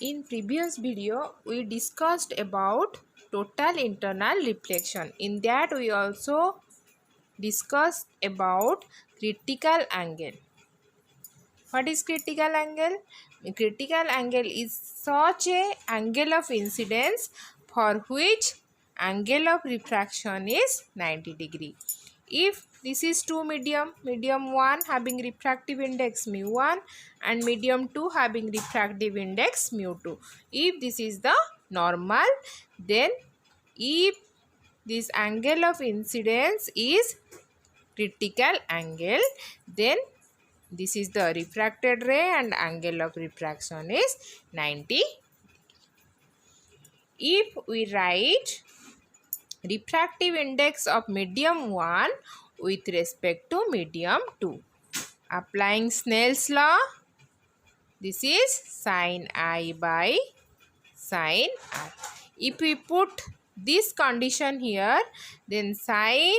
In previous video, we discussed about total internal reflection. In that, we also discussed about critical angle. What is critical angle? Critical angle is such a angle of incidence for which angle of refraction is 90 degree. If this is two medium 1 having refractive index mu1 and medium 2 having refractive index mu2. If this is the normal, then if this angle of incidence is critical angle, then this is the refracted ray and angle of refraction is 90. If we write refractive index of medium 1 with respect to medium 2, applying Snell's law, this is sin I by sin R. If we put this condition here, then sin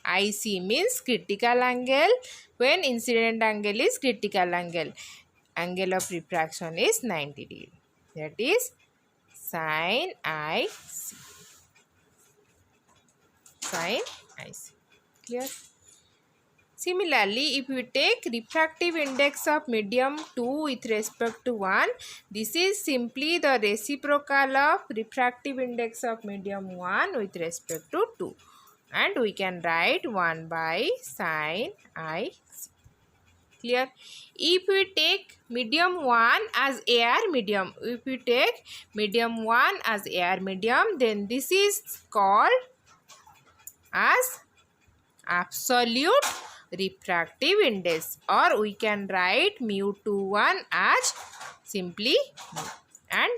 IC means critical angle when incident angle is critical angle. Angle of refraction is 90 degree. That is sin IC. Sin IC. Clear? Similarly, if we take refractive index of medium 2 with respect to 1, this is simply the reciprocal of refractive index of medium 1 with respect to 2. And we can write 1 by sin IC. Clear? If we take medium 1 as air medium, if we take medium 1 as air medium, then this is called as absolute refractive index, or we can write mu21 as simply mu and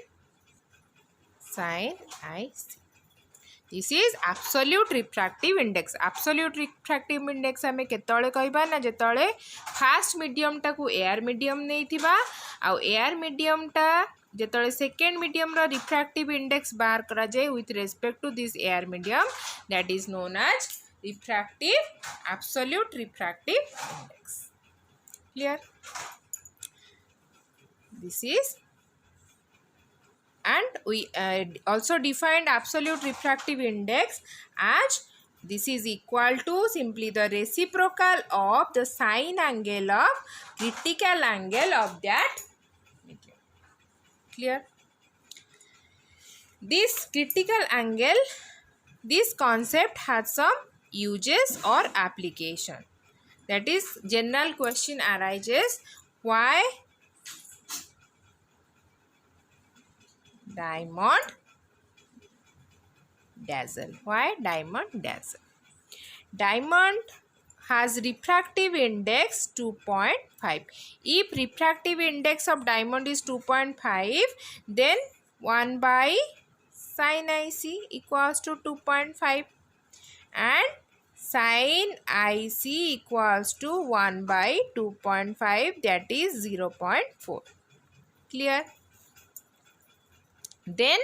sin IC. This is absolute refractive index. Absolute refractive index आमे केतळे कहबा ना जेतळे first medium टा को air medium नै थिबा आ air medium टा जेतळे second medium रो रिफ्रैक्टिव इंडेक्स बाहर करा जाय with respect to this air medium, that is known as refractive absolute refractive index. Clear? This is, and we also defined absolute refractive index as this is equal to simply the reciprocal of the sine angle of critical angle of that medium. Clear? This critical angle, this concept has some uses or application. That is, general question arises, why diamond dazzle? Why diamond dazzle? Diamond has refractive index 2.5. If refractive index of diamond is 2.5, then 1 by sin IC equals to 2.5 and sin IC equals to 1 by 2.5, that is 0.4. Clear? Then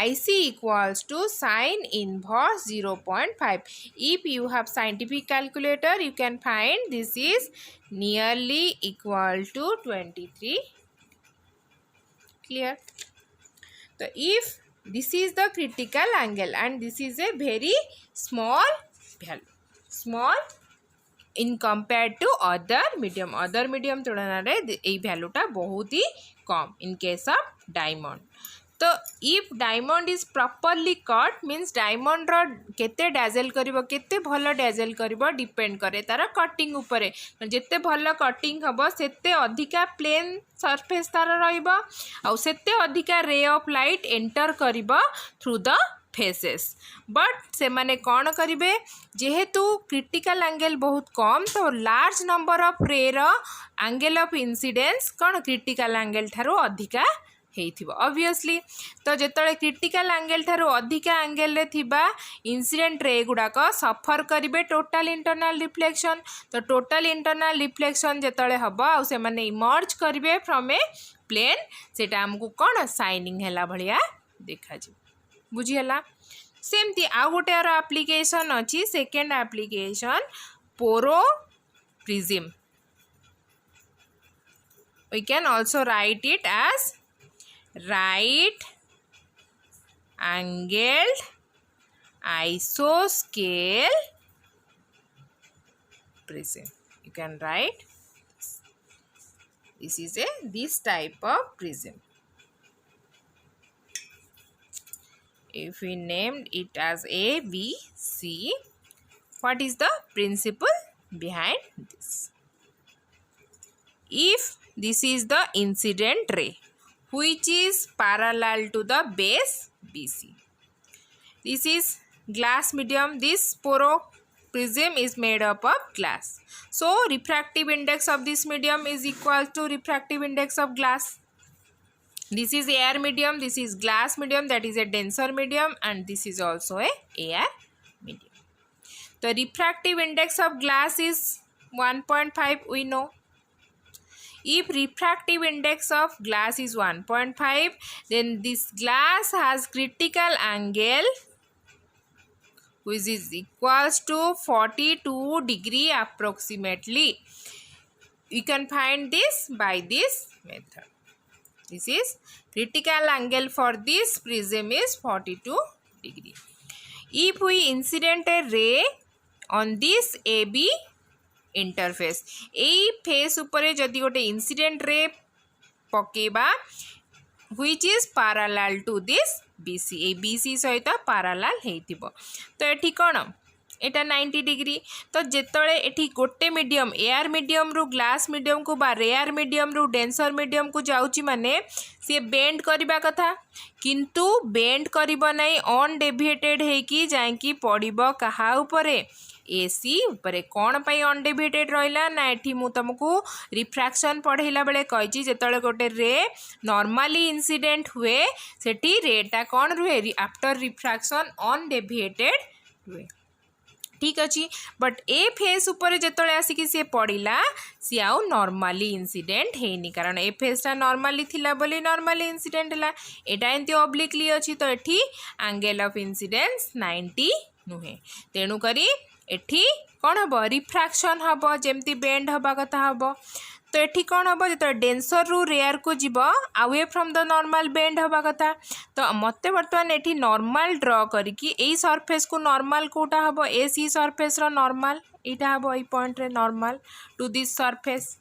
IC equals to sin inverse 0.5. If you have scientific calculator, you can find this is nearly equal to 23. Clear? So if this is the critical angle and this is a very small value, small in compared to other medium तुलना रे ए value टा बहुत ही कम in case of diamond. तो if diamond is properly cut means diamond रो केते dazzle करिवो केते भलो dazzle करिवो depend करे तार cutting उपरे. जेते भलो cutting हबो सेते अधिका plain surface तार रहिबो आ सेते अधिका ray of light enter करिवो through the faces. But से माने कौन करिवे, जेहेतु क्रिटिकल एंगल बहुत कम तो लार्ज नंबर ऑफ रे रो एंगल ऑफ इंसिडेंस कौन क्रिटिकल एंगल ठारो अधिका हेइथिबो ऑब्वियसली. तो जेतळे क्रिटिकल एंगल ठारो अधिका एंगल रे थिबा इंसिडेंट रे गुडाक सफर करिवे टोटल इंटरनल रिफ्लेक्शन. तो टोटल इंटरनल रिफ्लेक्शन जेतळे हबो आ से माने इमर्ज करिवे फ्रॉम ए प्लेन, सेटा हमकु कोन शाइनिंग हैला भलिया देखा जी. बुझीगला? सेमती आउ गोटे एप्लिकेशन अच्छी. सेकेंड एप्लिकेशन पोरो prism. We can also write it as right angled isoscale prism. You can write this is this type of prism. If we named it as A, B, C, what is the principle behind this? If this is the incident ray which is parallel to the base BC. This is glass medium. This poro prism is made up of glass. So refractive index of this medium is equal to refractive index of glass. This is air medium, this is glass medium, that is a denser medium, and this is also a air medium. The refractive index of glass is 1.5, we know. If refractive index of glass is 1.5, then this glass has critical angle which is equals to 42 degree approximately. You can find this by this method. This is critical angle for this prism is 42 degree. If we incident a ray on this AB interface, A face upare जदि गोटे incident ray पकेबा which is parallel to this BC, A BC सहित parallel हेइथिबो तो एठी कोन एटा 90 degree. तो जेतळे एठी गोटे medium air medium रु glass medium को बा रेयर मीडियम रु डेंसर मीडियम को जाउची माने सी बेंड करबा कथा किंतु बेंड करिबो नै ऑन डेविएटेड हेकी जाईकी पडिबो कहा उपरे एसी उपरे. कौन पाई अनडेविएटेड रहिला ना एठी मु तुमको रिफ्रैक्शन पढ़ेला बेले कहिची जेतळे गोटे रे नॉर्मली इंसिडेंट हुए सेठी रेटा कौन रुहे आफ्टर रिफ्रैक्शन अनडेविएटेड हुए. ठीक अच्छी बट ए फेस उपर जिते आसिक सी पड़ा सी आउ नॉर्मली इंसिडेंट है कारण ए फेसटा नॉर्मली थिला बोली नॉर्मली इंसिडेंट है एटा एमती ऑब्लिकली अच्छी तो एठी एंगल ऑफ इंसिडेंस 90 नुहे तेणु करी एठी कौन हम रिफ्रैक्शन हम जमती बेंड हवा कथा हम तो ये कौन हम जो डेंसर रु रेयर को जीव away from the normal bend हवा कथा तो मत बर्तमान ये नॉर्मल ड्रॉ करी सरफेस को नॉर्मल कोटा हम ए सी सरफेस रो नॉर्मल यहाँ हम ये पॉइंट रे नॉर्मल टू दिस सरफेस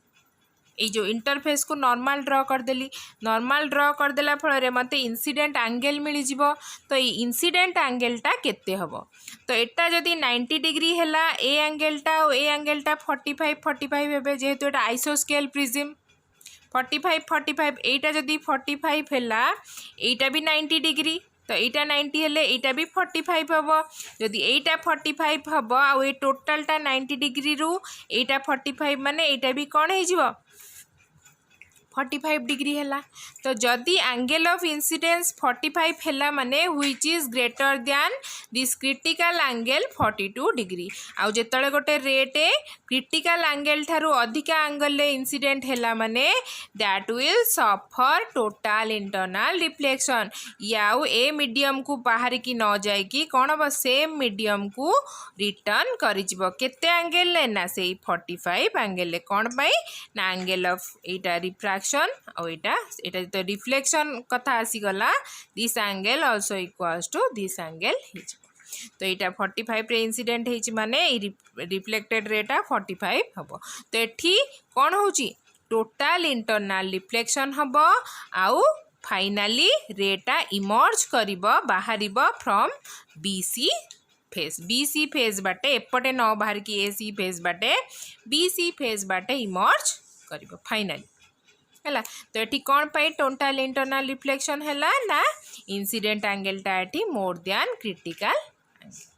ये जो इंटरफेस को नॉर्मल ड्रॉ करदेली नॉर्मल ड्रॉ करदेला फल मत इंसिडेंट एंगल मिल जिवो तो ये इंसिडेंट एंगलटा केते हबो तो एटा जदि 90 डिग्री हैला ए एंगलटा और ए एंगलटा 45 हेबे जेहेतु एटा आइसोस्केल प्रिज्म 45 एटा जदि 45 हैला एटा भी 90 डिग्री तो यहाँ 90 हेले यहाँ भी 45 हम जदि यहाँ 45 हम आ टोटालटा 90 डिग्री रु यहाँ 45 माने यहाँ भी कौन हो 45 डिग्री है तो जदि एंगल ऑफ इंसिडेंस 45 है माने which is greater than this critical angle 42 degree आउ जेतळे गोटे रेटे क्रिटिकल एंगल ठारू अधिका एंगल ले इंसिडेंट है माने that will suffer total internal reflection याउ ए मीडियम को बाहर की न जाए कि कौन हम सेम मीडियम को रिटर्न करिजिबो केते एंगल ले ना से 45 एंगल ले कौन पाई ना एंगल ऑफ एटा रिफ्रैक्शन और यहाँ तो रिफ्लेक्शन कथा आसीगला this angle also equals to this angle तो यहाँ 45 रे इंसिडेंट हो माने रिफ्लेक्टेड रेटा 45 हम तो ये कौन हो टोटल इंटरनल रिफ्लेक्शन हम आउ फाइनाली रेटा इमर्ज करिबो बाहरिबो फ्रॉम बीसी फेज बाटे एपटे न बाहर की एसी फेज बाटे बीसी फेज बाटे इमर्ज करिबो फाइनाली है तो ये कौन पाई टोटल इंटरनल रिफ्लेक्शन है ना इंसिडेंट एंगलटा ये मोर दैन क्रिटिकल एंगल.